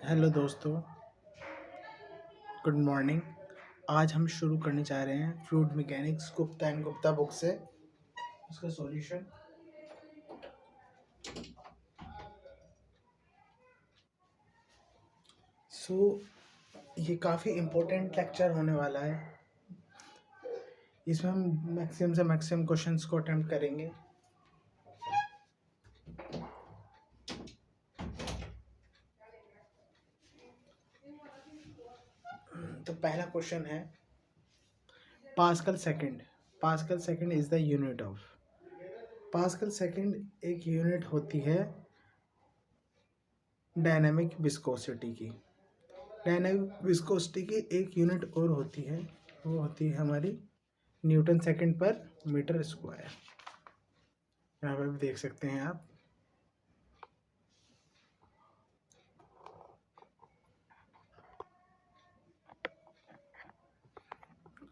Hello दोस्तों, good morning. आज हम शुरू करने जा रहे हैं fluid mechanics Gupta and Gupta book से उसका सॉल्यूशन। ये काफ़ी इम्पोर्टेंट लेक्चर होने वाला है। इसमें हम मैक्सिमम से मैक्सिमम क्वेश्चंस को अटेम्प्ट करेंगे। तो पहला क्वेश्चन है pascal second. Pascal second is the unit of. Pascal second एक यूनिट होती है डायनामिक विस्कोसिटी की। डायनामिक विस्कोसिटी की एक यूनिट और होती है, वो होती है हमारी Newton second per metre square. यहाँ पर भी देख सकते हैं आप।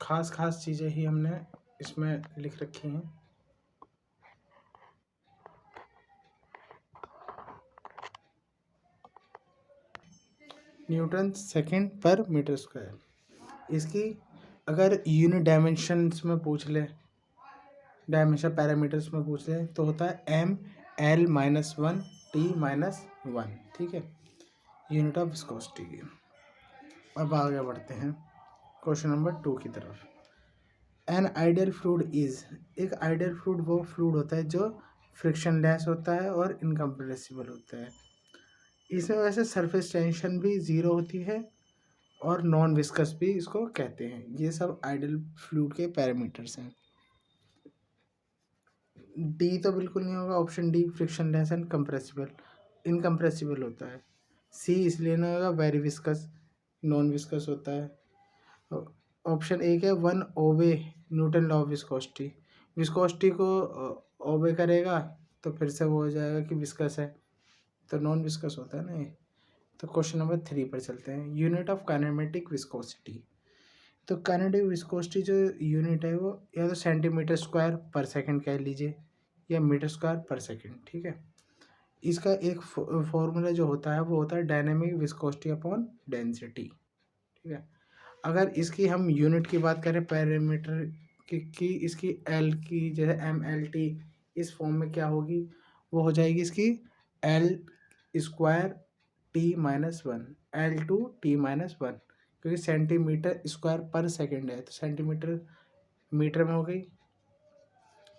खास चीज़ें ही हमने इसमें लिख रखी हैं। Newton second per metre square. इसकी अगर यूनिट डायमेंशंस में पूछ ले, डायमेंशन पैरामीटर्स में पूछ ले, तो होता है M(L-1 T-1). ठीक है, यूनिट ऑफ विस्कोसिटी की। अब आगे बढ़ते हैं क्वेश्चन नंबर 2 की तरफ। An ideal fluid is. एक आइडियल फ्लूइड वो फ्लूइड होता है जो फ्रिक्शनलेस होता है और इनकम्प्रेसिबल होता है। इसमें वैसे सरफेस टेंशन भी ज़ीरो होती है और नॉन विस्कस भी इसको कहते हैं। ये सब आइडियल फ्लूइड के पैरामीटर्स हैं। डी तो बिल्कुल नहीं होगा, option D frictionless and compressible, incompressible होता है। सी इसलिए नहीं होगा, वेरी विस्कस, नॉन विस्कस होता है। ऑप्शन ए है one obey Newton law of viscosity. Viscosity को ओबे करेगा तो फिर से वो हो जाएगा कि विस्कस है, तो नॉन विस्कस होता है ना ये। तो क्वेश्चन नंबर 3 पर चलते हैं। Unit of kinematic viscosity. तो काइनेटिक विस्कोसिटी जो यूनिट है वो या तो सेंटीमीटर स्क्वायर पर सेकंड कह लीजिए या मीटर स्क्वायर पर सेकंड। ठीक है, इसका एक फॉर्मूला जो होता है वो होता है डायनेमिक विस्कोसिटी अपॉन डेंसिटी। ठीक है, अगर इसकी हम यूनिट की बात करें पैरामीटर की इसकी एल की जैसे MLT इस फॉर्म में क्या होगी, वो हो जाएगी इसकी L² T-1 L2 T-1, क्योंकि सेंटीमीटर स्क्वायर पर सेकंड है तो सेंटीमीटर मीटर में हो गई,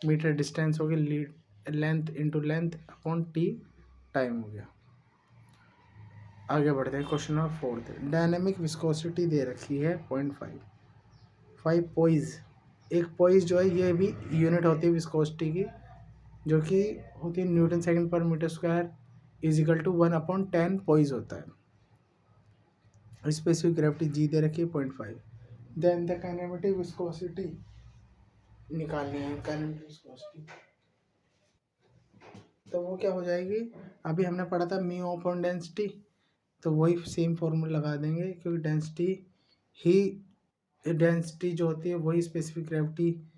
मीटर डिस्टेंस हो गई, lead length into length upon T time हो गया। आगे बढ़ते हैं क्वेश्चन नंबर 4। डायनेमिक विस्कोसिटी दे रखी है 0.5 पोइज। एक पोइज जो है ये भी यूनिट होती है विस्कोसिटी की, जो कि होती है newton second per metre square is equal to 1/10 poise होता है। स्पेसिफिक ग्रेविटी जी दे रखी है 0.5। देन द काइनेमेटिक विस्कोसिटी निकालनी है। काइनेमेटिक विस्कोसिटी तो वो क्या हो जाएगी, अभी हमने पढ़ा था म्यू अपॉन डेंसिटी, तो वही सेम फॉर्मूला लगा देंगे क्योंकि डेंसिटी जो होती है वही स्पेसिफिक ग्रेविटी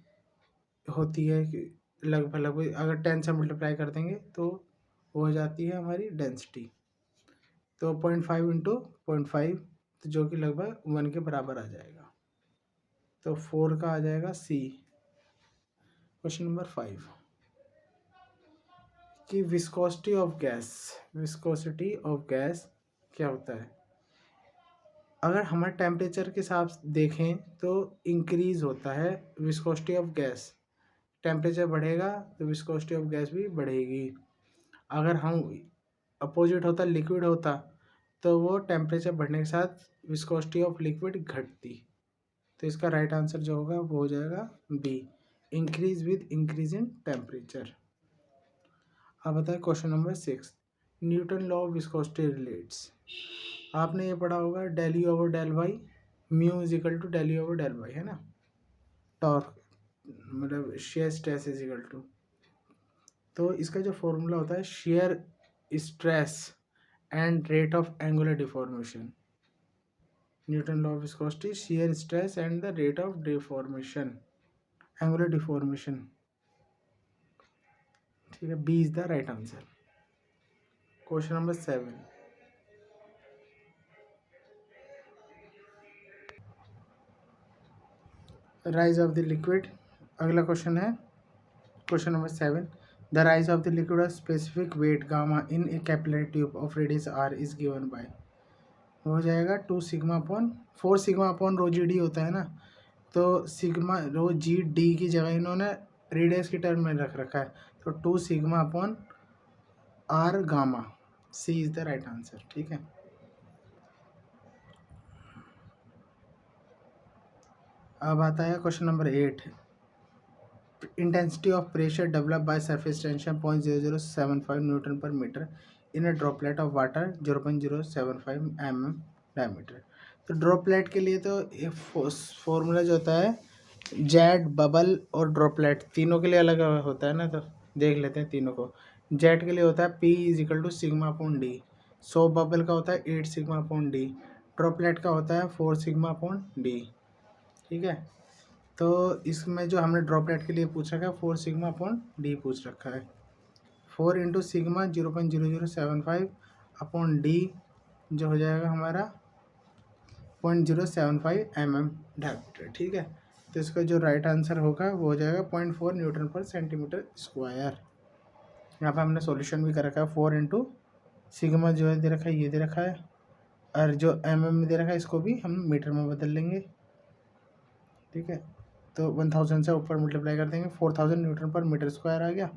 होती है। लगभग लगभग अगर 10 से मल्टीप्लाई कर देंगे तो वो हो जाती है हमारी डेंसिटी। तो 0.5 इंटू 0.5 तो जो कि लगभग 1 के बराबर आ जाएगा। तो 4 का आ जाएगा सी। क्वेश्चन नंबर 5 कि viscosity of gas. Viscosity of gas क्या होता है, अगर हमारे टेम्परेचर के हिसाब से देखें तो इंक्रीज होता है विस्कोसिटी ऑफ गैस। टेम्परेचर बढ़ेगा तो विस्कोसिटी ऑफ गैस भी बढ़ेगी। अगर हम अपोजिट होता, लिक्विड होता, तो वो टेम्परेचर बढ़ने के साथ विस्कोसिटी ऑफ लिक्विड घटती। तो इसका राइट आंसर जो होगा वो हो जाएगा B, increase with increase in temperature. अब बताए question number 6। Newton law of viscosity relates. आपने ये पढ़ा होगा del u over del y, mu is equal to del u over del y, है ना। टॉर्क मतलब shear stress is equal to, तो इसका जो फॉर्मूला होता है shear stress and rate of angular deformation. Newton law of viscosity, shear stress and the rate of deformation, angular deformation. ठीक है, B is the right answer. Question number 7। Rise of the liquid. अगला question है question number 7। The rise of the liquid of specific weight gamma in a capillary tube of radius r is given by, हो जाएगा 2 sigma upon 4 sigma upon rho g d होता है ना, तो sigma रो g D की जगह इन्होंने radius की टर्म में रख रखा है, तो 2 sigma upon R gamma, C is the right answer. ठीक है, अब आता है question number 8। Intensity of pressure develop by surface tension 0.0075 newton per metre in a droplet of water 0.075 mm diameter. तो ड्रॉपलेट के लिए तो फॉर्मूला जो होता है जेट, बबल और ड्रॉपलेट तीनों के लिए अलग होता है ना, तो देख लेते हैं तीनों को। जेट के लिए होता है P is equal to sigma upon d, 100 bubble का होता है 8 सिग्मा अपॉन डी, ड्रॉपलेट का होता है 4 सिग्मा अपॉन डी। ठीक है, तो इसमें जो हमने ड्रॉपलेट के लिए पूछ रखा है 4 सिग्मा अपॉन डी पूछ रखा है। 4 इंटू सिग्मा 0.0075 अपॉन डी जो हो जाएगा हमारा 0.075 mm डायमीटर। ठीक है, तो इसका जो राइट आंसर होगा वो हो जाएगा 0.4 न्यूटन पर सेंटीमीटर स्क्वायर। यहाँ पर हमने सॉल्यूशन भी कर रखा है। 4 इंटू सिग्मा जो है दे रखा है, ये दे रखा है, और जो mm में दे रखा है इसको भी हम मीटर में बदल लेंगे। ठीक है, तो 1000 से ऊपर मल्टीप्लाई कर देंगे, 4000 न्यूटन पर मीटर स्क्वायर आ गया।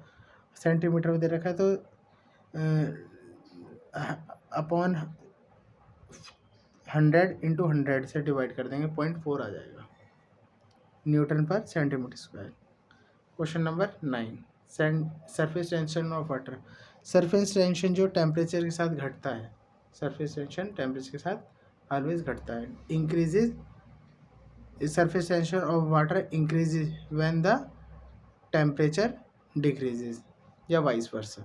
सेंटीमीटर में दे रखा है तो अपॉन 100 इंटू 100 से डिवाइड कर देंगे, 0.4 आ जाएगा न्यूटन पर centimetre square. Question number 9। Surface tension of water. Surface tension जो टेम्परेचर के साथ घटता है, सरफेस टेंशन टेम्परेचर के साथ ऑलवेज घटता है। Increases surface tension of water increases when the temperature decreases, या वाइस वर्सा।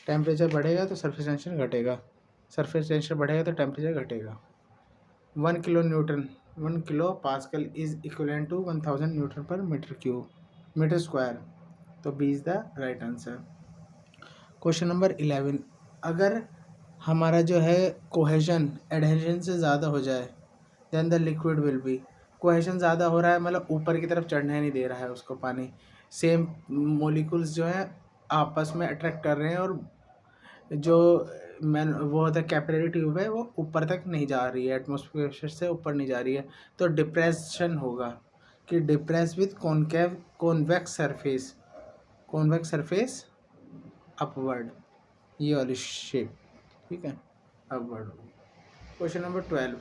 टेम्परेचर बढ़ेगा तो सरफेस टेंशन घटेगा, सरफेस टेंशन बढ़ेगा तो टेम्परेचर घटेगा। 1 kilo newton 1 kilo pascal is equivalent to 1000 newton per metre square, तो B is the right answer. Question number 11। अगर हमारा जो है कोहेजन एडहेजन से ज़्यादा हो जाए then the liquid will be, cohesion ज़्यादा हो रहा है मतलब ऊपर की तरफ चढ़ने नहीं दे रहा है उसको पानी, सेम मोलिकुल्स जो है आपस में अट्रैक्ट कर रहे हैं, और जो वो होता है कैपिलरी ट्यूब है वो ऊपर तक नहीं जा रही है, एटमॉस्फेयर से ऊपर नहीं जा रही है, तो डिप्रेशन होगा कि depress with convex surface upward, ये वाली शेप। ठीक है, upward. Question number 12।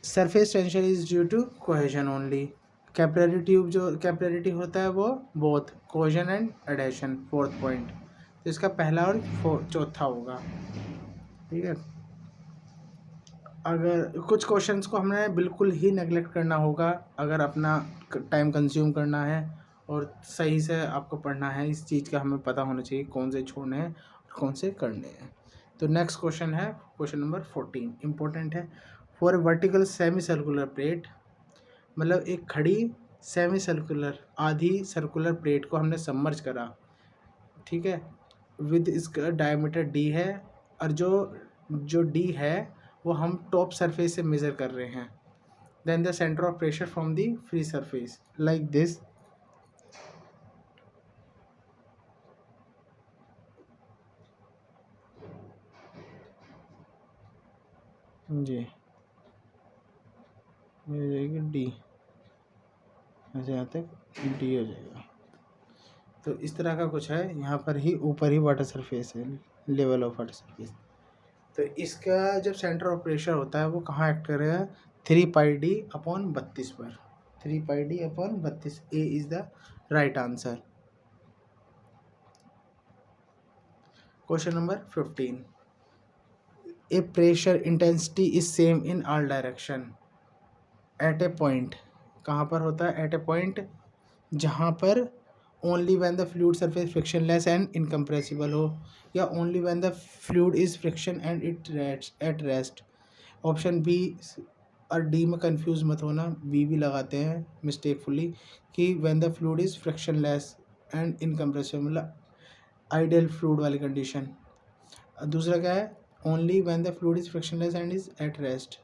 Surface tension is due to cohesion only. Capillary tube जो कैपिलरिटी होता है वो both cohesion and adhesion, 4th point, तो इसका पहला और चौथा होगा। ठीक है, अगर कुछ क्वेश्चंस को हमने बिल्कुल ही नेगलेक्ट करना होगा अगर अपना टाइम कंज्यूम करना है और सही से आपको पढ़ना है, इस चीज़ का हमें पता होना चाहिए कौन से छोड़ने हैं और कौन से करने हैं। तो नेक्स्ट क्वेश्चन है क्वेश्चन नंबर 14, इम्पोर्टेंट है। For vertical semi circular plate, मतलब एक खड़ी सेमी सर्कुलर आधी सर्कुलर प्लेट को हमने सबमर्ज करा, ठीक है, विद इसका डायमीटर डी है, और जो डी है वो हम टॉप सरफेस से मेज़र कर रहे हैं। Then the centre of pressure from the free surface like this, जी ये हो जाएगी डी, ऐसे यहाँ तक डी हो जाएगा। तो इस तरह का कुछ है, यहाँ पर ही ऊपर ही वाटर सरफेस है, लेवल ऑफ वाटर सरफेस। तो इसका जब सेंटर ऑफ प्रेशर होता है वो कहाँ एक्ट करेगा, 3πd अपॉन 32 पर, 3πd upon 32, A is the right answer. Question number 15। A pressure intensity is same in all direction at a point, कहाँ पर होता है, एट ए पॉइंट जहाँ पर only when the fluid surface frictionless and incompressible हो, या only when the fluid is friction and it at rest. Option B और D में कंफ्यूज मत होना, बी भी लगाते हैं मिस्टेकफुली कि when the fluid is frictionless and incompressible, मतलब आइडियल फ्लूइड वाली कंडीशन। दूसरा क्या है, only when the fluid is frictionless and is at rest,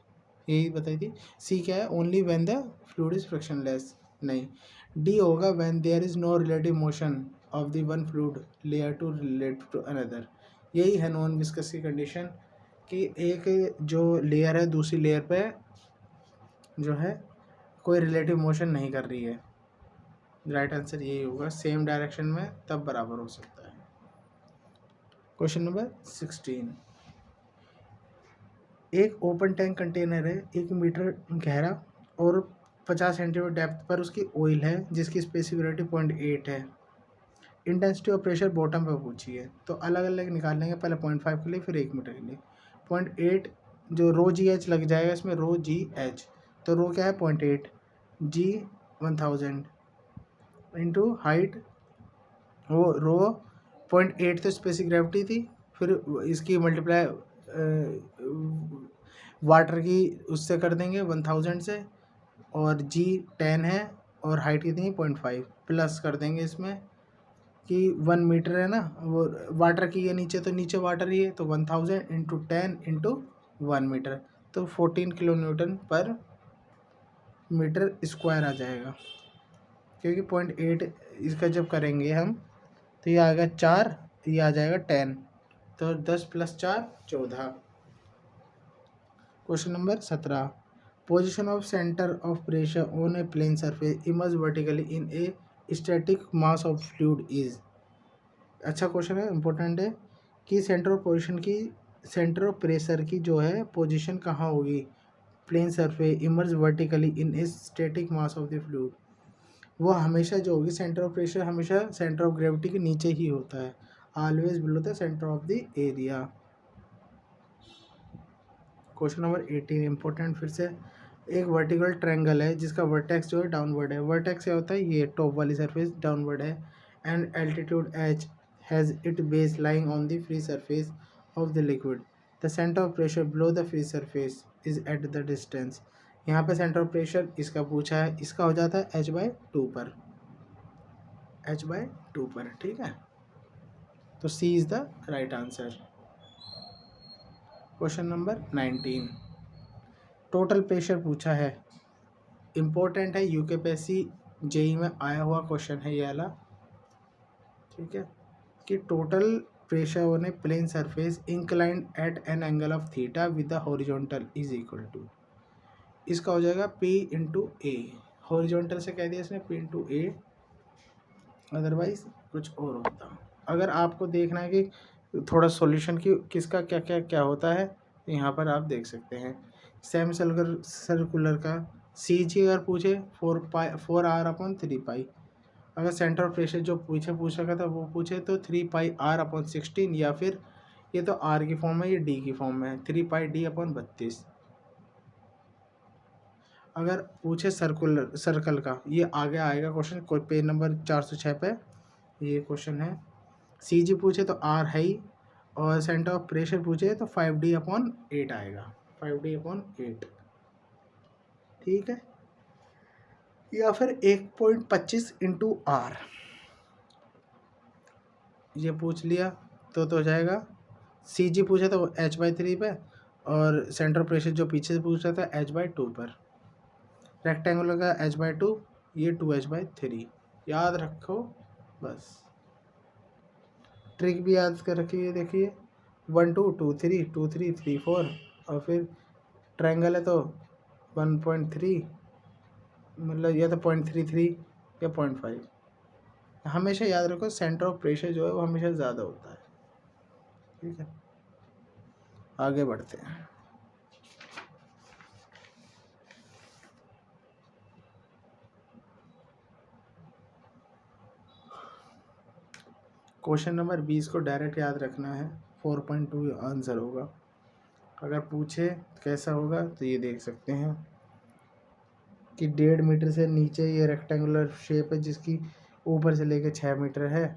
यही बताई थी। सी क्या है, only when the fluid is frictionless नहीं। डी होगा when there is no relative motion of the one fluid layer to relate to another. यही है non viscous की कंडीशन कि एक जो लेयर है दूसरी लेयर पे जो है कोई रिलेटिव मोशन नहीं कर रही है। राइट आंसर यही होगा, सेम डायरेक्शन में तब बराबर हो सकता है। क्वेश्चन नंबर 16, एक ओपन टैंक कंटेनर है 1 मीटर गहरा और 50 सेंटीमीटर डेप्थ पर उसकी ऑयल है जिसकी स्पेसिफिसिटी 0.8 है। इंटेंसिटी ऑफ प्रेशर बॉटम पर पूछी है, तो अलग अलग निकाल लेंगे, पहले 0.5 के लिए फिर 1 मीटर के लिए। 0.8 जो रो जी एच लग जाएगा इसमें, रो जी एच, तो रो क्या है 0.8, जी 1000 इंटू हाइट, वो रो 0.8 तो स्पेसिफिक ग्रेविटी थी, फिर इसकी मल्टीप्लाई वाटर की उससे कर देंगे 1000 से, और जी 10 है और हाइट कितनी है 0.5, प्लस कर देंगे इसमें कि 1 मीटर है ना, वो वाटर की है नीचे, तो नीचे वाटर ही है, तो 1000 इंटू 10 इंटू 1 मीटर, तो 14 kilo Newton per metre square आ जाएगा। क्योंकि 0.8 इसका जब करेंगे हम तो ये आएगा 4, ये आ जाएगा 10, तो 10 + 4 14। Question number 17, position of centre of pressure on a plane surface emerge vertically in a static mass of fluid is. अच्छा क्वेश्चन है, इंपॉर्टेंट है कि सेंटर ऑफ प्रेशर की जो है पोजीशन कहाँ होगी plane surface emerge vertically in a static mass of the fluid. वो हमेशा जो होगी सेंटर ऑफ प्रेशर हमेशा सेंटर ऑफ ग्रेविटी के नीचे ही होता है, always below the centre of the area. Question number 18 important, फिर से एक वर्टिकल ट्रायंगल है जिसका वर्टेक्स जो है डाउनवर्ड है। वर्टेक्स क्या होता है, ये टॉप वाली सरफेस डाउनवर्ड है, and altitude H has it base lying on the free surface of the liquid. The centre of pressure below the free surface is at the distance. यहाँ पे centre of pressure इसका पूछा है, इसका हो जाता है h/2 पर, h/2 पर, ठीक है, तो C is the right answer. Question number 19, total pressure पूछा है, इम्पोर्टेंट है, यूकेपीएससी जेई में आया हुआ क्वेश्चन है ये वाला, ठीक है, कि total pressure on a plane surface inclined at an angle of theta with the horizontal is equal to, इसका हो जाएगा P इंटू ए, हॉरिजॉन्टल से कह दिया इसने P इंटू ए, अदरवाइज कुछ और होता। अगर आपको देखना है कि थोड़ा सॉल्यूशन की किसका क्या क्या क्या होता है, तो यहाँ पर आप देख सकते हैं। सेमी सर्कुलर का सी जी अगर पूछे 4r/3π, अगर सेंटर ऑफ प्रेशर जो पूछा था वो पूछे तो 3πr/16, या फिर ये तो r की फॉर्म है, ये d की फॉर्म में है, 3πd/32। अगर पूछे सर्कल का, ये आगे आएगा क्वेश्चन, कोई पेज नंबर 406 पे ये क्वेश्चन है। सी जी पूछे तो r है ही, और सेंटर ऑफ प्रेशर पूछे तो 5d/8 आएगा, 5d/8, ठीक है, या फिर 1.25 इंटू r, ये पूछ लिया तो हो जाएगा। सी जी पूछा तो h/3 पे, और सेंटर ऑफ प्रेशर जो पीछे से पूछ रहा था h/2 पर, रेक्टेंगुलर का h/2, ये 2h/3, याद रखो बस। ट्रिक भी याद कर रखिए, देखिए 1 2 2 3 2 3 3 4, और फिर ट्रायंगल है तो 1.3, मतलब या तो 0.33 या 0.5। हमेशा याद रखो सेंटर ऑफ प्रेशर जो है वो हमेशा ज़्यादा होता है, ठीक है। आगे बढ़ते हैं। क्वेश्चन नंबर 20 को डायरेक्ट याद रखना है, 4.2 आंसर होगा। अगर पूछे कैसा होगा तो ये देख सकते हैं कि 1.5 मीटर से नीचे ये रेक्टेंगुलर शेप है जिसकी ऊपर से लेके 6 मीटर है,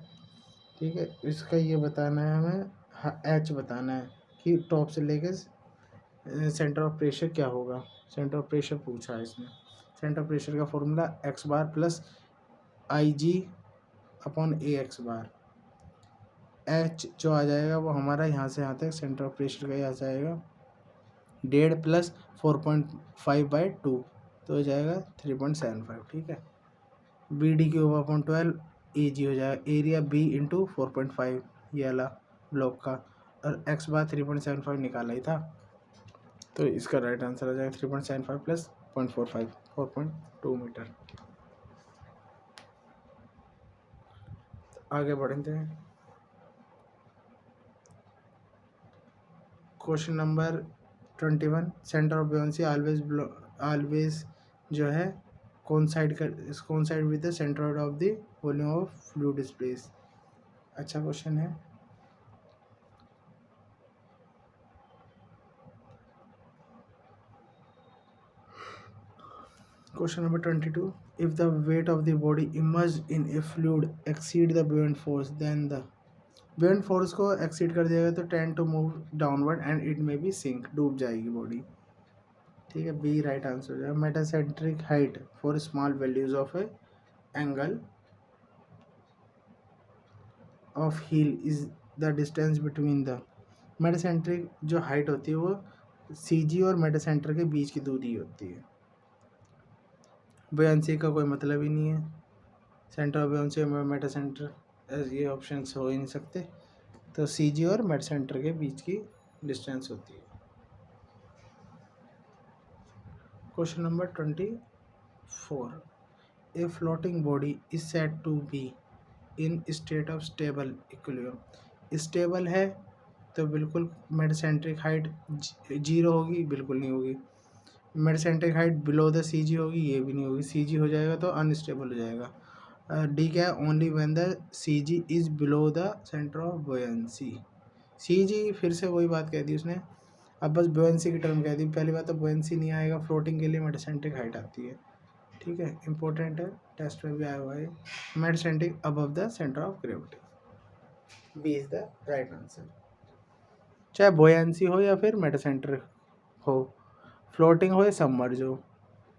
ठीक है। इसका ये बताना है हमें, एच बताना है कि टॉप से लेके सेंटर ऑफ प्रेशर क्या होगा। सेंटर ऑफ प्रेशर पूछा है इसमें, सेंटर ऑफ प्रेशर का फॉर्मूला x बार + Ig/A x एच जो आ जाएगा वो हमारा यहाँ से यहाँ तक सेंटर ऑफ प्रेशर का ही आ जाएगा, 1.5 + 4.5/2, तो हो जाएगा 3.75, ठीक है। बी डी क्यूब अपॉन 12 ए जी हो जाएगा एरिया बी इंटू 4.5 ये वाला ब्लॉक का, और एक्स बार 3.75 निकाला ही था, तो इसका राइट आंसर आ जाएगा 3.75 प्लस 0.45 4.2 मीटर। आगे बढ़ते हैं। Question number 21, centre of buoyancy always जो है कौन side with the centre of the volume of fluid is place. अच्छा क्वेश्चन है। Question number 22. If the weight of the body immersed in a fluid exceed the buoyant force, then the buoyant force को exceed कर देगा तो tend to move downward and it may be sink, डूब जाएगी body. ठीक है, B right answer हो जाएगा। Metacentric height for small values of a angle of heel is the distance between the. Metacentric जो हाइट होती है वो सी जी और मेटासेंटर के बीच की दूरी होती है। बुयांसी का कोई मतलब ही नहीं है, सेंटर ऑफ बुयांसी और मेटा सेंटर ये ऑप्शन हो ही नहीं सकते, तो सी जी और मेटा सेंटर के बीच की डिस्टेंस होती है। Question number 24, a floating body is said to be in state of stable equilibrium. Stable है तो बिल्कुल मेटासेंट्रिक हाइट जीरो होगी, बिल्कुल नहीं होगी। Metacentric height below the C जी होगी, ये भी नहीं होगी। सी जी हो जाएगा तो अनस्टेबल हो जाएगा। डी क्या है, only when the C G is below the centre of buoyancy. C G फिर से वही बात कह दी उसने, अब बस बुयांसी की टर्म कह दी। पहली बात तो बुयांसी नहीं आएगा, फ्लोटिंग के लिए मेटासेंट्रिक हाइट आती है। ठीक है, इंपॉर्टेंट है, टेस्ट में भी आया हुआ है। Metacentric above the centre of gravity, B is the right answer. चाहे बुयांसी हो या फिर मेटासेंट्रिक हो, फ्लोटिंग हो या सबमर्ज हो,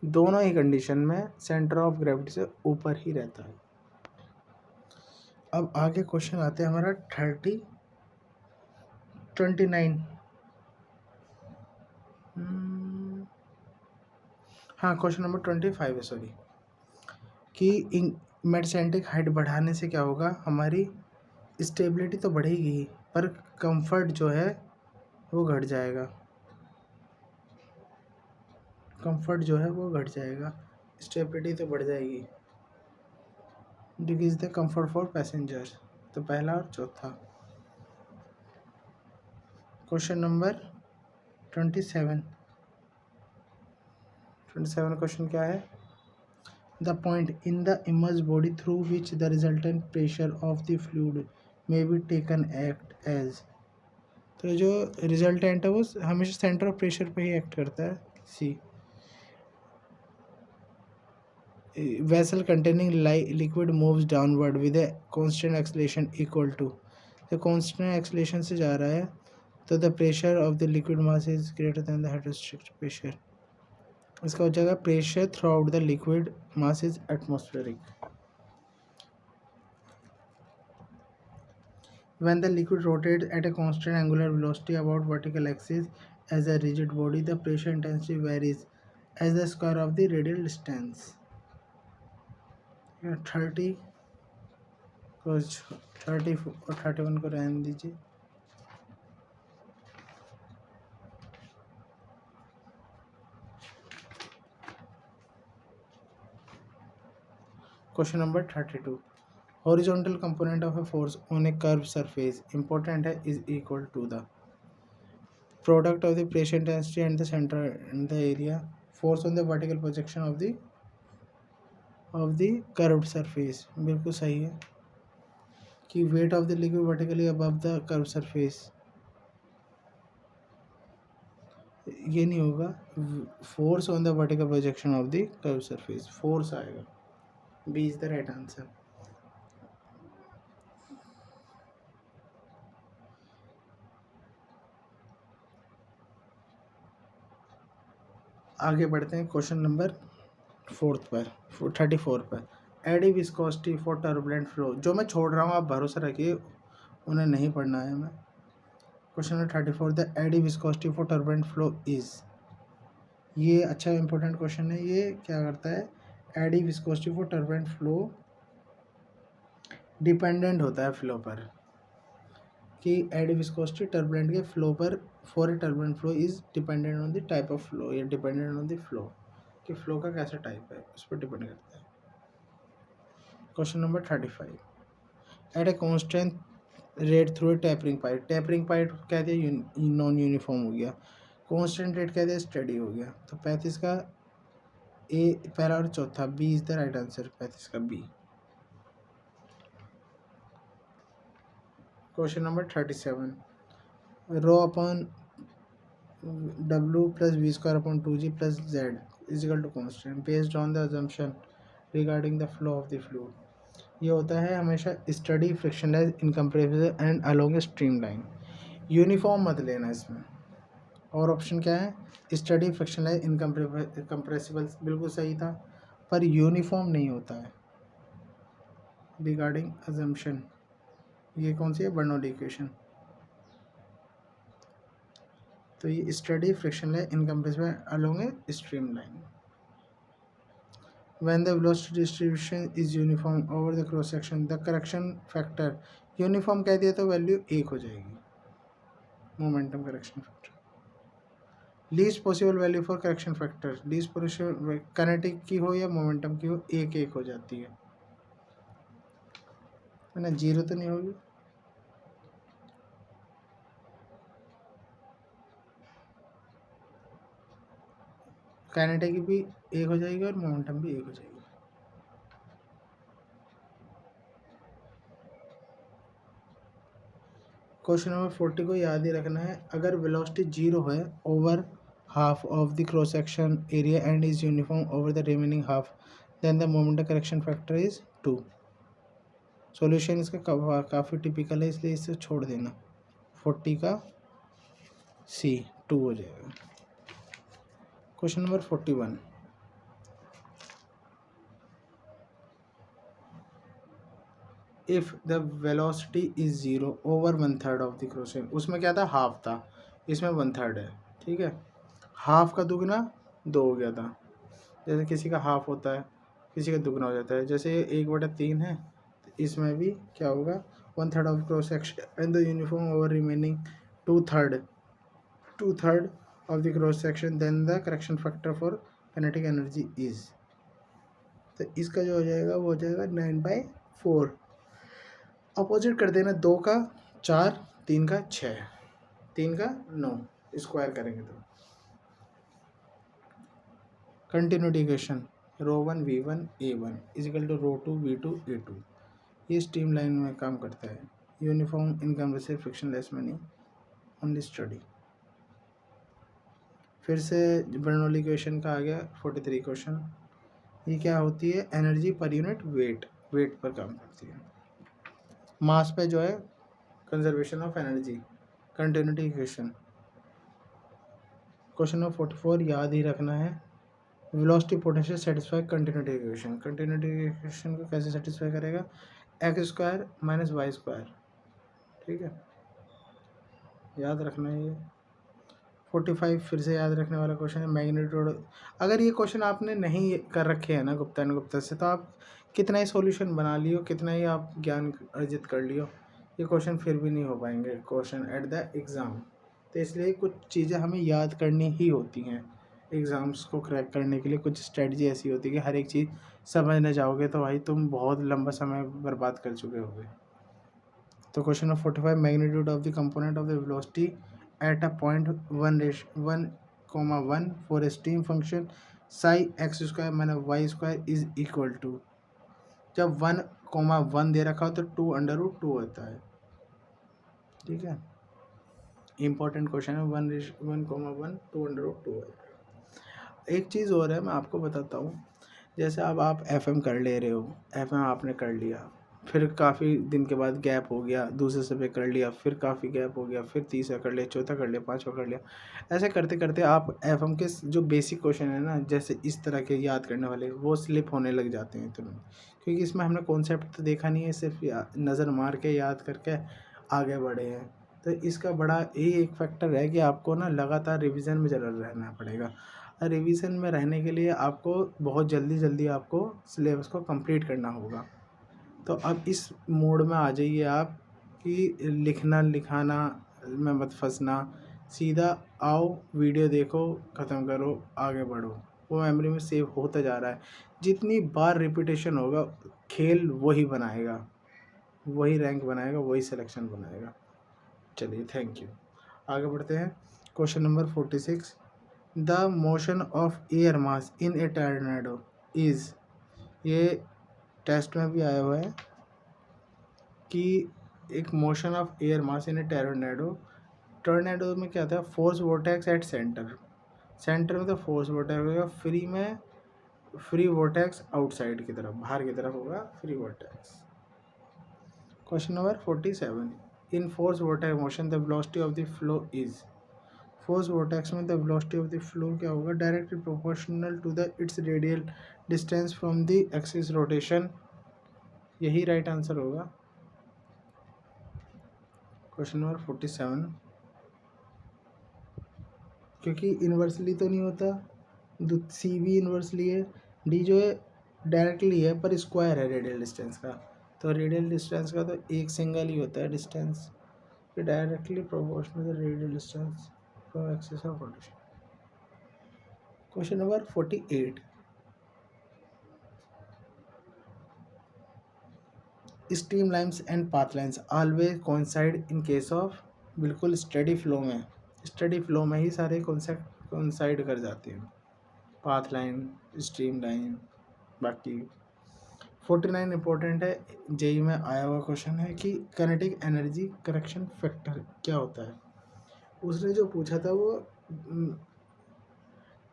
दोनों ही कंडीशन में सेंटर ऑफ ग्रेविटी से ऊपर ही रहता है। अब आगे क्वेश्चन आते हैं हमारा 29। हाँ, क्वेश्चन नंबर 25 है, सॉरी, कि मेटासेंट्रिक हाइट बढ़ाने से क्या होगा, हमारी स्टेबिलिटी तो बढ़ेगी पर कंफर्ट जो है वो घट जाएगा। कंफर्ट जो है वो घट जाएगा, स्टेबिलिटी तो बढ़ जाएगी। Decrease the comfort for passenger, तो पहला और चौथा। क्वेश्चन नंबर 27 क्वेश्चन क्या है, the point in the emerge body through which the resultant pressure of the fluid may be taken act as. तो जो रिजल्टेंट है वो हमेशा सेंटर ऑफ प्रेशर पे ही एक्ट करता है। सी, vessel containing liquid moves downward with a constant acceleration equal to, तो constant acceleration से जा रहा है तो the pressure of the liquid mass is greater than the hydrostatic pressure। इसका हो जाएगा pressure throughout the liquid mass is atmospheric। when the liquid rotates at a constant angular velocity about vertical axis as a rigid body, the pressure intensity varies as the square of the radial distance। 30 कुछ 30 और 31 को रहने दीजिए। Question number 32, horizontal component of a force on a curve surface, important है, is equal to the product of the pressure intensity and the centre and the area force on the vertical projection of the curved surface. बिल्कुल सही है कि weight of the liquid vertically above the curve surface, ये नहीं होगा, force on the vertical projection of the curve surface, force आएगा। B is the right answer. आगे बढ़ते हैं क्वेश्चन नंबर 34 पर, eddy viscosity for turbulent flow. जो मैं छोड़ रहा हूँ आप भरोसा रखिए, उन्हें नहीं पढ़ना है। मैं question number 34, the eddy viscosity for turbulent flow is, ये अच्छा इंपॉर्टेंट क्वेश्चन है। ये क्या करता है, eddy viscosity for turbulent flow dependent होता है फ्लो पर, कि एडी विस्कोसिटी टर्बुलेंट के फ्लो पर for a turbulent flow is dependent on the type of flow, या डिपेंडेंट ऑन द फ्लो, कि फ्लो का कैसा टाइप है उस पर डिपेंड करता है। Question number 35, eight a constant rate through a tapering pipe, tapering pipe कह दिया नॉन यूनिफॉर्म हो गया, कॉन्स्टेंट रेट कह दिया स्टडी हो गया, तो 35 का ए पहला और चौथा, B is the right answer, 35 का B. Question number 37, rho upon W plus V square upon 2G plus Z is equal to constant based on the assumption regarding the flow of the fluid. ये होता है हमेशा study frictionless incompressible and along a stream line, uniform मत लेना इसमें। और option क्या है, स्टडी फ्रिक्शनलेस इनकम्प्रेसिबल बिल्कुल सही था, पर यूनिफॉर्म नहीं होता है। रिगार्डिंग अजम्पशन, ये कौन सी है, बर्नौली इक्वेशन। तो ये study frictionless incompressible along a stream line. When the velocity distribution is uniform over the cross section, the correction factor uniform कह दिया तो वैल्यू 1 हो जाएगी, momentum correction factor. Least possible value for correction factor, least possible kinetic की हो या momentum की हो, 1 हो जाती है ना, 0 तो नहीं होगी। काइनेटिक भी 1 हो जाएगी और मोमेंटम भी 1 हो जाएगी। क्वेश्चन नंबर 40 को याद ही रखना है, अगर वेलोसिटी 0 है over half of the cross section area and is uniform over the remaining half, then the momentum correction factor is 2। Solution इसका काफ़ी टिपिकल है, इसलिए इसे छोड़ देना। 40 का सी 2 हो जाएगा। Question number 41, if the velocity is 0 over 1/3 of the cross section, उसमें क्या था, हाफ था, इसमें 1/3 है, ठीक है। हाफ का दुगना 2 हो गया था, जैसे किसी का हाफ होता है किसी का दुगना हो जाता है, जैसे 1/3 है, तो इसमें भी क्या होगा, 1/3 of cross section and the uniform over remaining 2/3 of the cross section, then the correction factor for kinetic energy is, तो इसका जो हो जाएगा वो हो जाएगा 9/4। अपोजिट कर देना, 2 का 4, 3 का 6, 3 का 9, स्क्वायर करेंगे तो continuity equation ρ1 v1 a1 is equal to ρ2 v2 a2, ये स्ट्रीम लाइन में काम करता है। Uniform incompressible frictionless many only steady. फिर से बर्नौली इक्वेशन का आ गया 43 क्वेश्चन, ये क्या होती है, energy per unit weight, wait पर काम करती है। मास पे जो है conservation of energy, continuity equation. Question number 44 याद ही रखना है, velocity potential satisfy continuity equation, continuity equation को कैसे सेटिस्फाई करेगा, x² - y², ठीक है, याद रखना है ये। 45 फिर से याद रखने वाला क्वेश्चन है, मैग्नीट्यूड। अगर ये क्वेश्चन आपने नहीं कर रखे हैं ना गुप्ता से, तो आप कितना ही सॉल्यूशन बना लियो, कितना ही आप ज्ञान अर्जित कर लियो, ये क्वेश्चन फिर भी नहीं हो पाएंगे क्वेश्चन एट द एग्ज़ाम। तो इसलिए कुछ चीज़ें हमें याद करनी ही होती हैं एग्ज़ाम्स को क्रैक करने के लिए। कुछ स्ट्रेटजी ऐसी होती है कि हर एक चीज़ समझने जाओगे तो भाई तुम बहुत लंबा समय बर्बाद कर चुके होगे। तो question number 45, magnitude of the component of the velocity at a point 1,1 for a stream function psi x² - y² is equal to, जब 1,1 दे रखा हो तो 2√2 होता है, ठीक है, इंपॉर्टेंट क्वेश्चन है। 1,1 2√2 है। एक चीज़ और है, मैं आपको बताता हूँ, जैसे अब आप FM कर ले रहे हो, FM आपने कर लिया, फिर काफ़ी दिन के बाद गैप हो गया, दूसरे सब्जेक्ट कर लिया, फिर काफ़ी गैप हो गया, फिर तीसरा कर लिया, चौथा कर लिया, पाँचवा कर लिया, ऐसे करते करते आप FM के जो बेसिक क्वेश्चन है ना, जैसे इस तरह के याद करने वाले, वो स्लिप होने लग जाते हैं तुरंत, क्योंकि इसमें हमने कॉन्सेप्ट तो देखा नहीं है, सिर्फ नज़र मार के याद करके आगे बढ़े हैं। तो इसका बड़ा यही एक फैक्टर है कि आपको ना लगातार रिवीजन में ज़रूर रहना पड़ेगा। और रिवीजन में रहने के लिए आपको बहुत जल्दी आपको सिलेबस को कंप्लीट करना होगा। तो अब इस मोड में आ जाइए आप कि लिखना लिखाना में मत फंसना, सीधा आओ, वीडियो देखो, ख़त्म करो, आगे बढ़ो। वो मेमोरी में सेव होता जा रहा है। जितनी बार रिपीटेशन होगा, खेल वही बनाएगा, वही रैंक बनाएगा, वही सिलेक्शन बनाएगा। चलिए, थैंक यू। आगे बढ़ते हैं। Question number 46, the motion of air mass in A tornado is, ये टेस्ट में भी आया हुआ है कि एक motion of air mass in A tornado में क्या था, फोर्स वोर्टेक्स एट सेंटर में तो फोर्स वोर्टेक्स होगा, फ्री वोर्टेक्स आउटसाइड की तरफ, बाहर की तरफ होगा free vortex. Question number 47, in force vortex motion the velocity of the flow is, force vortex में the velocity of the flow क्या होगा, directly proportional to the its radial distance from the axis rotation, यही right answer होगा। Question number 47, क्योंकि inversely तो नहीं होता, सी भी इन्वर्सली है, डी जो है डायरेक्टली है पर स्क्वायर है रेडियल डिस्टेंस का, तो रेडियल डिस्टेंस का तो एक सिंगल ही होता है distance, directly proportional radial distance from axis of rotation. Question number 48, stream lines and path lines always coincide in case of, बिल्कुल स्टडी फ्लो में ही सारे कॉन्सेप्ट कोइंसाइड कर जाते हैं, पाथ लाइन, स्ट्रीम लाइन। बाकी 49 इंपॉर्टेंट है, जेई में आया हुआ क्वेश्चन है कि काइनेटिक एनर्जी करेक्शन फैक्टर क्या होता है। उसने जो पूछा था वो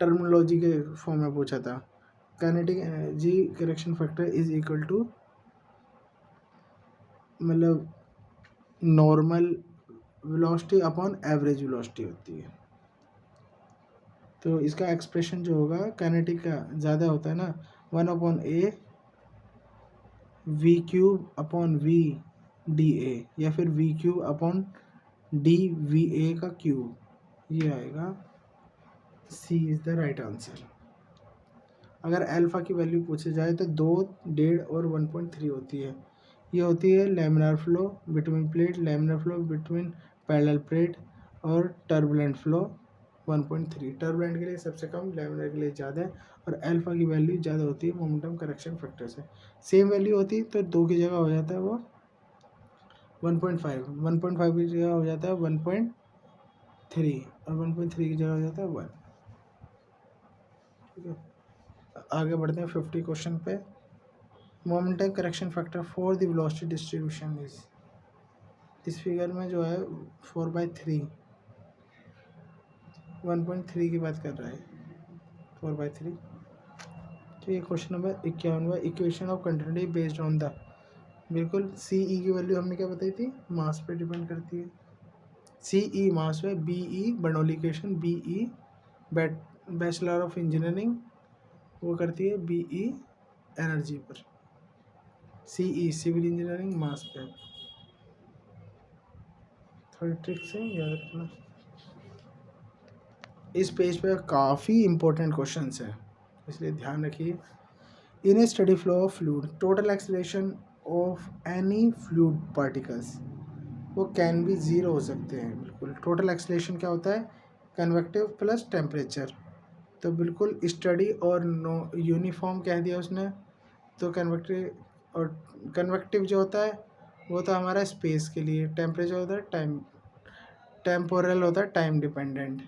टर्मिनोलॉजी के फॉर्म में पूछा था, kinetic energy correction factor is equal to, मतलब normal velocity upon average velocity होती है। तो इसका एक्सप्रेशन जो होगा काइनेटिक का ज़्यादा होता है ना, 1/a v³/v/dA या फिर v³/dVA का क्यूब, ये आएगा, सी इज़ द राइट आंसर। अगर अल्फ़ा की वैल्यू पूछी जाए तो 2, 1.5 और 1.3 होती है। ये होती है laminar flow between plate, laminar flow between parallel plate और टर्बुलेंट फ्लो 1.3। टर्बुलेंट के लिए सबसे कम, लैमिनार के लिए ज़्यादा है, और अल्फ़ा की वैल्यू ज़्यादा होती है मोमेंटम करेक्शन फैक्टर से। सेम वैल्यू होती तो 2 की जगह हो जाता है वो 1.5, 1.5 की जगह हो जाता है 1.3 और 1.3 की जगह हो जाता है 1। ठीक है, आगे बढ़ते हैं 50 क्वेश्चन पे। Momentum correction factor for the velocity distribution is, इस फिगर में जो है 4/3, 1.3 की बात कर रहा है, 4/3। तो ये question number 51, equation of continuity based on the, बिल्कुल सी ई की वैल्यू हमने क्या बताई थी, मास पे डिपेंड करती है। सी ई मास है, B E Bernoulli equation, B E bachelor of engineering वो करती है बी ई एनर्जी पर, सी ई सिविल इंजीनियरिंग मास पे। थोड़ी ट्रिक से याद रखना। इस पेज पे काफ़ी इंपॉर्टेंट क्वेश्चंस हैं, इसलिए ध्यान रखिए। In a steady flow of fluid, total acceleration of any fluid particles, वो कैन भी ज़ीरो हो सकते हैं। बिल्कुल टोटल एक्सेलरेशन क्या होता है, कन्वेक्टिव प्लस टेम्परेचर, तो बिल्कुल स्टडी और नो यूनिफॉर्म कह दिया उसने। तो कन्वेक्टिव जो होता है वो तो हमारा स्पेस के लिए, टेम्परेचर होता है टाइम, टेम्पोरल होता है टाइम डिपेंडेंट,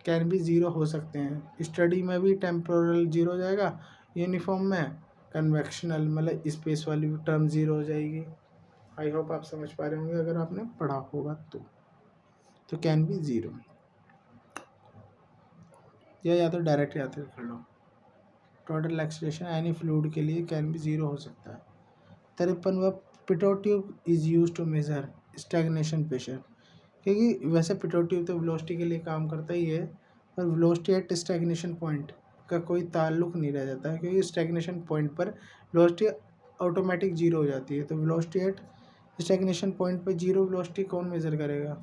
कैन भी ज़ीरो हो सकते हैं। स्टडी में भी टेम्पोरल जीरो हो जाएगा, यूनिफॉर्म में कन्वेक्शनल मतलब स्पेस वाली टर्म ज़ीरो हो जाएगी। आई होप आप समझ पा रहे होंगे अगर आपने पढ़ा होगा तो कैन भी ज़ीरो, या तो डायरेक्ट याद कर लो, टोटल एक्सेलरेशन एनी फ्लूइड के लिए कैन भी ज़ीरो हो सकता है। 53वां, pitot tube is used to measure stagnation pressure, क्योंकि वैसे पिटोट ट्यूब तो वेलोसिटी के लिए काम करता ही है, पर वेलोसिटी एट स्टैग्नेशन पॉइंट का कोई ताल्लुक नहीं रह जाता है, क्योंकि स्टैग्नेशन पॉइंट पर वेलोसिटी ऑटोमेटिक जीरो हो जाती है। तो वेलोसिटी एट स्टैग्नेशन पॉइंट पे जीरो वेलोसिटी कौन मेज़र करेगा?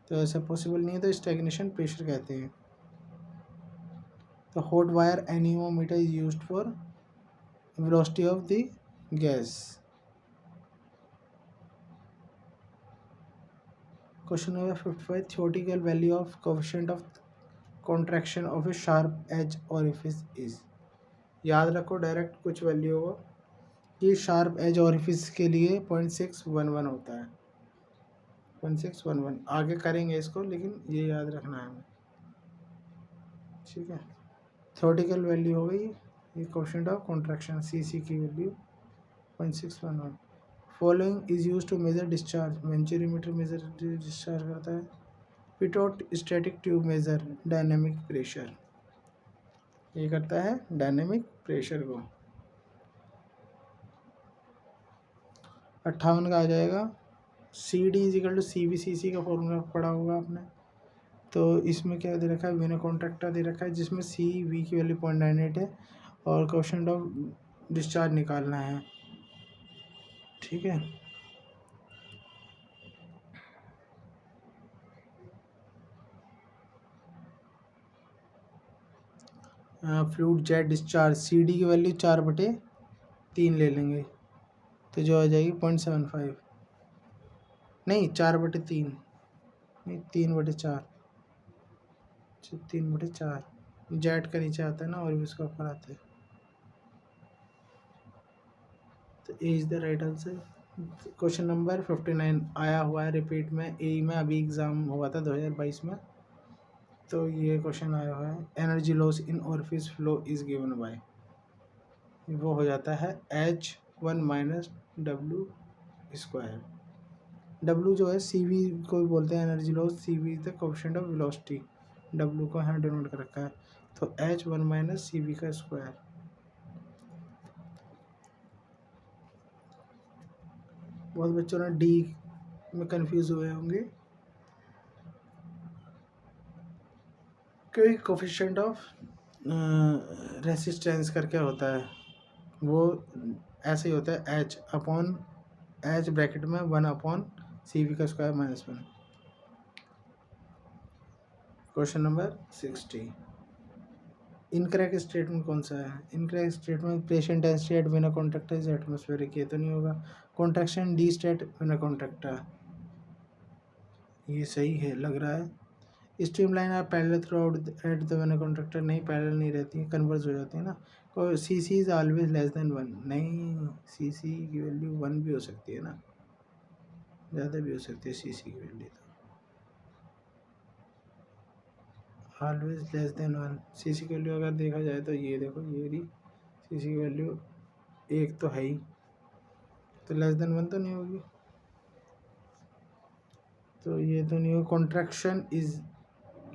तो ऐसा पॉसिबल नहीं है, तो स्टैग्नेशन प्रेशर कहते हैं। तो hot wire anemometer is used for velocity of the gas. Question number 55, theoretical value of coefficient of contraction of a sharp edge orifice is. याद रखो डायरेक्ट कुछ वैल्यू होगा कि शार्प एज ओरिफिस के लिए 0.611 होता है, 0.611। आगे करेंगे इसको, लेकिन ये याद रखना है हमें, ठीक है। थ्योरेटिकल वैल्यू हो गई ये कोएफिशिएंट ऑफ कॉन्ट्रैक्शन सी की value 0.611। Following is use to measure discharge. Venturimeter measure discharge करता है। Pitot static tube measure dynamic pressure, ये करता है डायनेमिक प्रेशर को। 58 का आ जाएगा C D is equal to C B C C का फॉर्मूला पढ़ा होगा आपने। तो इसमें क्या दे रखा है, वीनो कॉन्ट्रैक्टर दे रखा है जिसमें सी वी की वैल्यू 0.98 है और कोएफिशिएंट ऑफ डिस्चार्ज निकालना है, ठीक है। Fluid jet discharge C D की वैल्यू 4/3 ले लेंगे, तो जो आ जाएगी 0.75, नहीं 4/3, नहीं 3/4, 3/4। जेट का नीचे आता है ना और इसका ऊपर आता है, तो A is the right answer. Question number 59 आया हुआ है रिपीट में, ए में अभी एग्ज़ाम हुआ था 2022 में, तो ये क्वेश्चन आया हुआ है। Energy loss in orifice flow is given bye, वो हो जाता है H1 माइनस W²। W जो है सी वी को भी बोलते हैं energy loss, C V the coefficient of velocity, W को यहाँ डिनोट कर रखा है, तो H1 माइनस सी वी का स्क्वायर। बहुत बच्चों ने डी में कंफ्यूज हुए होंगे कि कोएफिशिएंट ऑफ रेसिस्टेंस करके होता है, वो ऐसे ही होता है H ब्रैकेट में 1/CV का square -1। Question number 60, incorrect statement कौन सा है? Incorrect statement pressure intensity at बिना कॉन्ट्रैक्टर इज एटमॉस्फेरिक, ये तो नहीं होगा। Contraction D state vena contracta, ये सही है लग रहा है। Streamline are parallel throughout at the vena contracta, नहीं पैरेलल नहीं रहती है, कन्वर्ज हो जाती है ना। C C is always less than 1, नहीं सी सी की वैल्यू 1 भी हो सकती है ना, ज़्यादा भी हो सकती है सी सी की वैल्यू, तो ऑलवेज लेस देन 1। सी सी की वैल्यू अगर देखा जाए तो ये देखो, ये रही सी सी की वैल्यू 1 तो है ही, तो लेस देन 1 तो नहीं होगी, तो ये तो नहीं होगा। Contraction is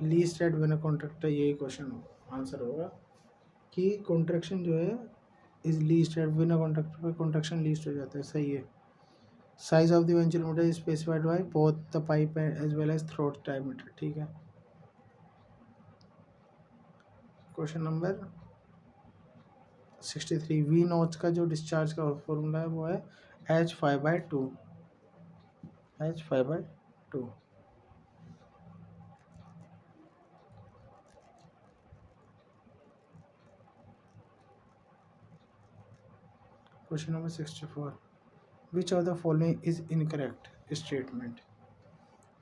least at when a contractor, यही क्वेश्चन आंसर होगा कि कॉन्ट्रैक्शन जो है इज लीस्ट एट बिना कॉन्ट्रैक्टर पर कॉन्ट्रैक्शन लीस्ट हो जाता है, सही है। Size of the venturimeter is specified by both the pipe as well as throat diameter, ठीक है। क्वेश्चन नंबर 63, वी नॉच का जो डिस्चार्ज का फॉर्मूला है वो है H5/2, H5/2। Question number 64, which of the following is incorrect statement.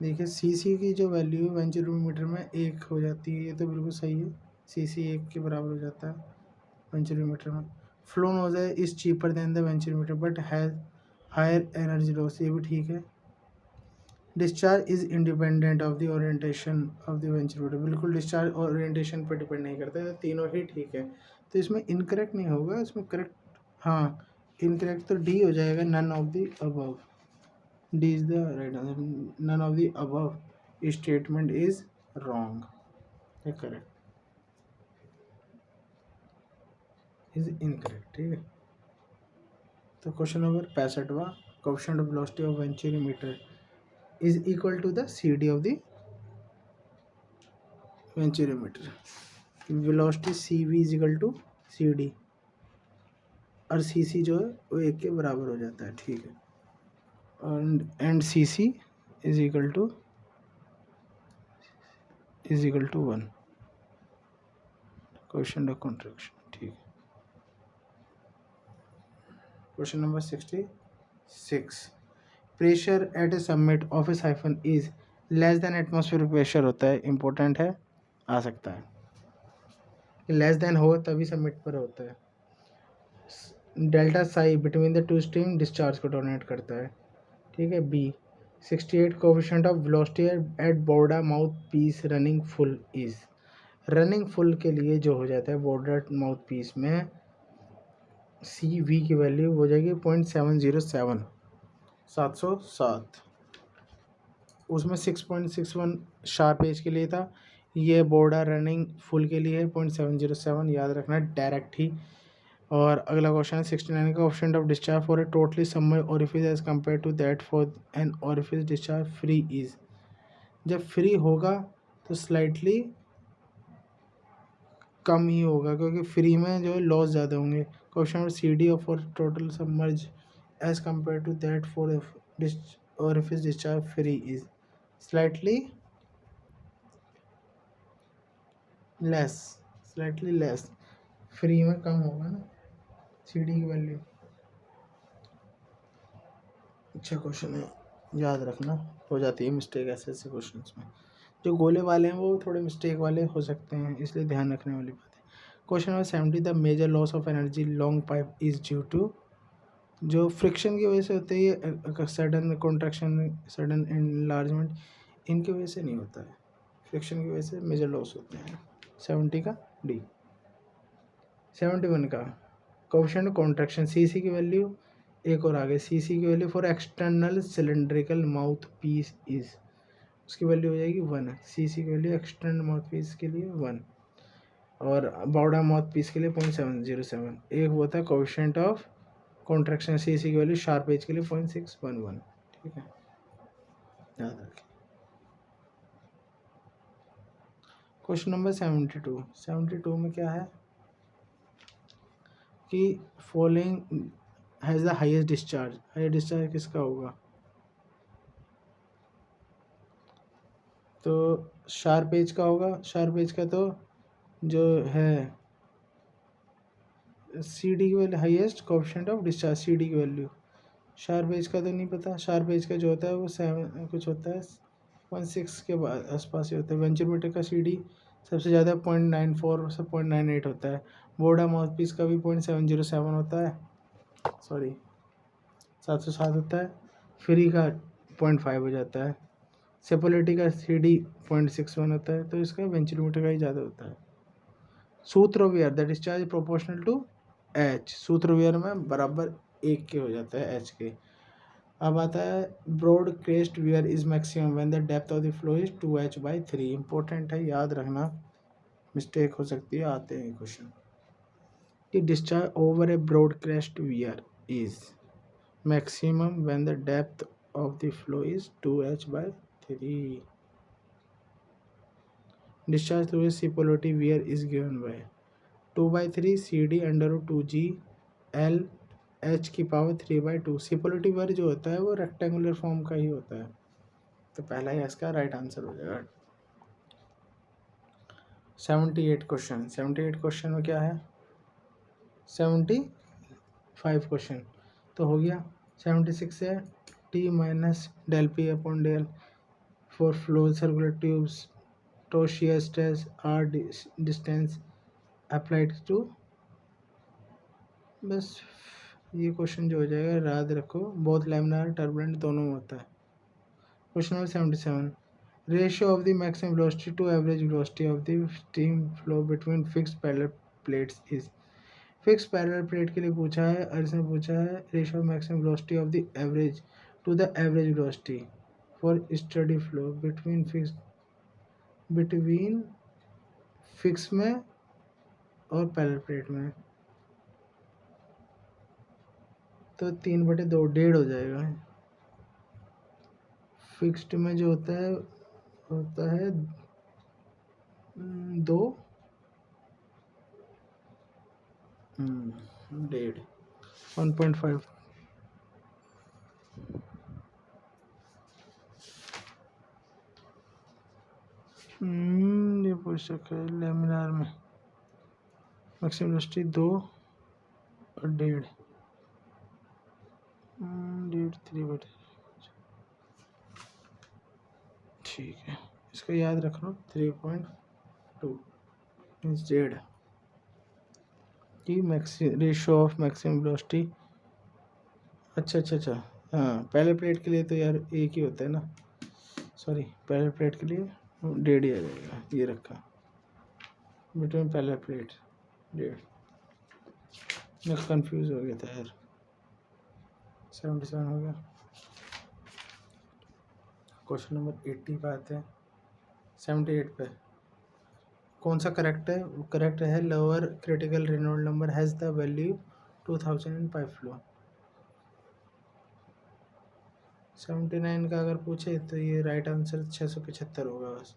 देखिए सी C की जो वैल्यू है वेंचुरोमीटर में 1 हो जाती है, ये तो बिल्कुल सही है, सी सी 1 के बराबर हो जाता है वेंचुरोमीटर में। Flow nozzle is cheaper than the venturimeter but has higher energy loss, ये भी ठीक है। Discharge is independent of the orientation of the venturimeter, बिल्कुल डिस्चार्ज ओरिएंटेशन पर डिपेंड नहीं करता है, तो तीनों ही ठीक है, तो इसमें इनकरेक्ट नहीं होगा, इसमें करेक्ट, हाँ इनकरेक्ट तो डी हो जाएगा, none of the above, D is the right answer, none of the above statement is wrong, है करेक्ट, इज इनकरेक्ट, ठीक है। तो क्वेश्चन नंबर 65वां, coefficient of velocity of venturimeter is equal to the C D of the venturimeter, velocity C V is equal to C D और C सी जो है वो 1 के बराबर हो जाता है, ठीक है। and cc is equal to 1 question of contraction. ठीक है, question number 66, pressure at A submit of A siphon is less than atmospheric pressure होता है, इंपॉर्टेंट है, आ सकता है, लेस देन हो तभी सबमिट पर होता है। Delta psi between the two stream discharge को डोनेट करता है। ठीक है, B 68 coefficient of velocity at Borda mouthpiece running full is, running full के लिए जो हो जाता है बोर्डा माउथ पीस में सी वी की वैल्यू हो जाएगी 0.707, 707, उसमें 6.61 शार्प एज के लिए था, ये बोर्डा रनिंग फुल के लिए है 0.707, याद रखना डायरेक्ट ही। और अगला क्वेश्चन है 69 का, option of discharge for a totally submerged orifice as compare to that for an orifice discharge free is, जब फ्री होगा तो स्लाइटली कम ही होगा क्योंकि फ्री में जो है लॉस ज़्यादा होंगे। Question number C D of for total submerge as compare to that for orifice discharge free is slightly less, slightly less, free में कम होगा ना सी डी की वैल्यू। अच्छा क्वेश्चन है, याद रखना, हो जाती है मिस्टेक ऐसे ऐसे क्वेश्चन में, जो गोले वाले हैं वो थोड़े मिस्टेक वाले हो सकते हैं, इसलिए ध्यान रखने वाली बात है। Question number 70, the major loss of energy long pipe is due to, जो फ्रिक्शन की वजह से होती है, सडन कॉन्ट्रैक्शन, सडन एनलार्जमेंट, इनकी वजह से नहीं होता है, फ्रिक्शन की वजह से मेजर लॉस होते हैं। 70 का डी। 71 का, कोएफिशिएंट कॉन्ट्रैक्शन सी सी की वैल्यू, एक और आगे सी सी की value for external cylindrical mouthpiece is, उसकी वैल्यू हो जाएगी 1, सी सी की वैल्यू एक्सटर्नल माउथ पीस के लिए 1 और बॉर्डर माउथ पीस के लिए 0.707। एक वो था coefficient of contraction C C की वैल्यू शार्प एज के लिए 0.611। ठीक है, याद रखें। क्वेश्चन नंबर 72, 72 में क्या है कि following has the highest discharge, highest discharge किसका होगा, तो शार्प एज का होगा, शार्प एज का तो जो है सी डी की value, highest coefficient of discharge C D की वैल्यू, शार्प एज का तो नहीं पता, शार्प एज का जो होता है वो 7 कुछ होता है, 1.6 के बाद आसपास ही होता है। वेंचुरोमीटर का सी डी सबसे ज़्यादा 0.94 से 0.98 होता है, बोर्डा माउथ पीस का भी 0.707 होता है, सॉरी 707 होता है, फ्री का 0.5 हो जाता है, सेपोलिटी का सी डी 0.61 होता है, तो इसका वेंचुरोमीटर का ही ज़्यादा होता है। Sutro weir the discharge proportional to H, Sutro weir में बराबर 1 के हो जाता है एच के। अब आता है broad crest weir is maximum when the depth of the flow is 2h/3, important है, याद रखना, मिस्टेक हो सकती है, आते हैं क्वेश्चन कि discharge over a broad crest weir is maximum when the depth of the flow is 2h/3, discharge through a Cipolloti weir is given by 2/3 CD √2G L H की पावर 3/2। Cipolloti weir जो होता है वो rectangular form का ही होता है, तो पहला ही इसका राइट आंसर हो जाएगा। 78 क्वेश्चन, 78 क्वेश्चन में क्या है, 75 क्वेश्चन तो हो गया। 76 है T minus del P upon del for flow circular tubes तो shear stress r distance applied to, बस ये क्वेश्चन जो हो जाएगा याद रखो, बहुत लैमिनार टर्बुलेंट दोनों में होता है। Question number 77, ratio of the maximum velocity to average velocity of the steam flow between fixed parallel plates is, fix parallel plate के लिए पूछा है और इसमें पूछा है ratio of maximum velocity of the average to the average velocity for study flow between fix में और पैरेलल प्लेट में, तो 3/2 1.5 हो जाएगा। फिक्स्ड में जो होता है 2 1.5, पूछ रखा है लेमिनार में मैक्सिमम वेलोसिटी 2 और 1.5 3 ठीक है, इसको याद रख लो 3.2 मीन्स 1.5 की रेशो ऑफ मैक्सिमम वेलोसिटी। अच्छा, हाँ पहले प्लेट के लिए तो यार एक ही होता है ना, सॉरी पहले प्लेट के लिए 1.5 ही आ जाएगा, ये रखा बिटवीन पहले प्लेट 1.5, मैं कंफ्यूज हो गया था यार। 77 हो गया। क्वेश्चन नंबर 80 पे आते हैं। 78 पे कौन सा करेक्ट है? करेक्ट है lower critical Reynold number has the value 2000 in pipe flow. 79 का अगर पूछे तो ये राइट आंसर 675 होगा बस,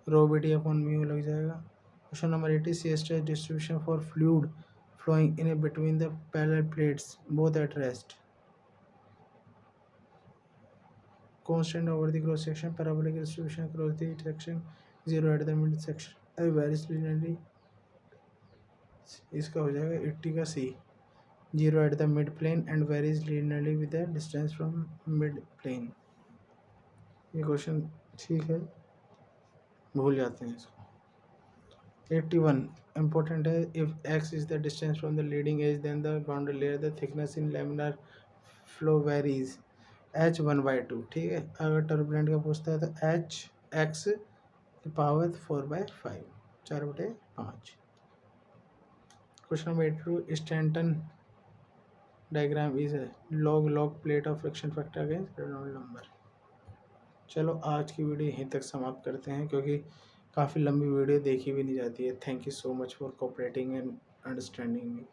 रो बीटी अपॉन म्यू लग जाएगा। Question number 80 C stress distribution for fluid flowing in a between the parallel plates both at rest. Constant over the cross section, parabolic distribution across the section, zero at the mid section. varies linearly. इसका हो जाएगा 80 का सी, zero at the mid plane and varies linearly with the distance from mid plane. ये question ठीक है, भूल जाते हैं इसको। 81 important है, if x is the distance from the leading edge then the boundary layer the thickness in laminar flow varies h1/2। ठीक है, अगर टर्बुलेंट का पूछता है तो h x power 4/5 4/5। Question number 82 Stanton diagram is log plate of friction factor against Reynold number. चलो आज की वीडियो यहीं तक समाप्त करते हैं क्योंकि काफ़ी लंबी वीडियो देखी भी नहीं जाती है। Thank you so much for cooperating and understanding me.